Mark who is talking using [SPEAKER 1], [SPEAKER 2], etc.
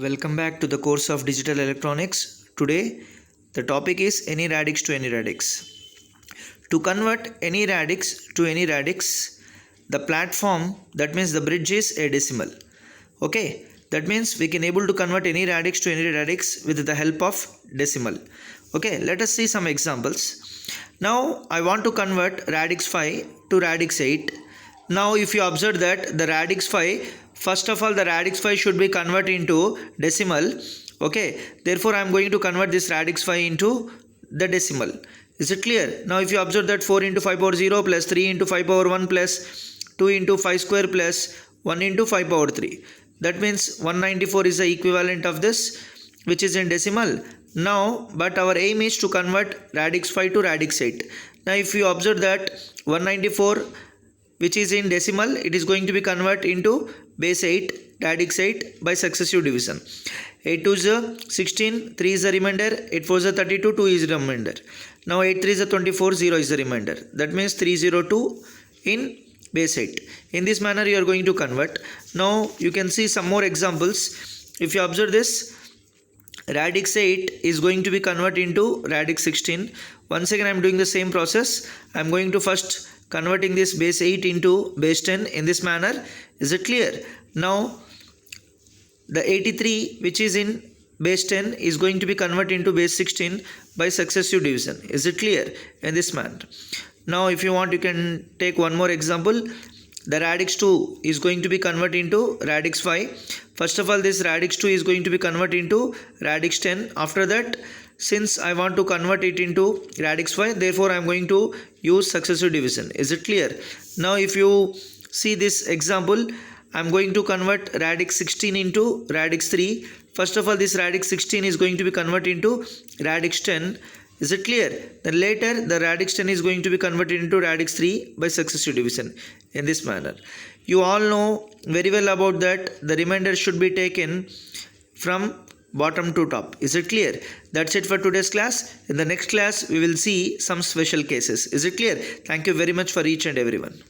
[SPEAKER 1] Welcome back to the course of Digital Electronics. Today, the topic is any radix to any radix. To convert any radix to any radix, the platform, that means the bridge, is a decimal. Okay, that means we can able to convert any radix to any radix with the help of decimal. Okay, let us see some examples. Now, I want to convert radix 5 to radix 8. Now, if you observe that the radix 5, first of all, the radix 5 should be converted into decimal. Okay, therefore I am going to convert this radix 5 into the decimal. Is it clear? Now if you observe that 4 into 5 power 0 plus 3 into 5 power 1 plus 2 into 5 square plus 1 into 5 power 3. That means 194 is the equivalent of this, which is in decimal. Now, but our aim is to convert radix 5 to radix 8. Now if you observe that 194, which is in decimal, it is going to be converted into base 8, radix 8 by successive division. 8 2 is a 16, 3 is the remainder, 8 4 is a 32, 2 is the remainder. Now 8 3 is a 24, 0 is the remainder. That means 302 in base 8. In this manner you are going to convert. Now you can see some more examples. If you observe this, radix 8 is going to be converted into radix 16. Once again I am doing the same process. I am going to first converting this base 8 into base 10 in this manner. Is it clear? Now the 83 which is in base 10 is going to be converted into base 16 by successive division. Is it clear? In this manner. Now if you want, you can take one more example. The radix 2 is going to be converted into radix 5. First of all, this radix 2 is going to be converted into radix 10. After that, since I want to convert it into radix 5, therefore I am going to use successive division. Is it clear? Now if you see this example, I am going to convert radix 16 into radix 3. First of all, this radix 16 is going to be converted into radix 10. Is it clear? Then later the radix 10 is going to be converted into radix 3 by successive division in this manner. You all know very well about that. The remainder should be taken from bottom to top. Is it clear? That's it for today's class. In the next class we will see some special cases. Is it clear? Thank you very much for each and everyone.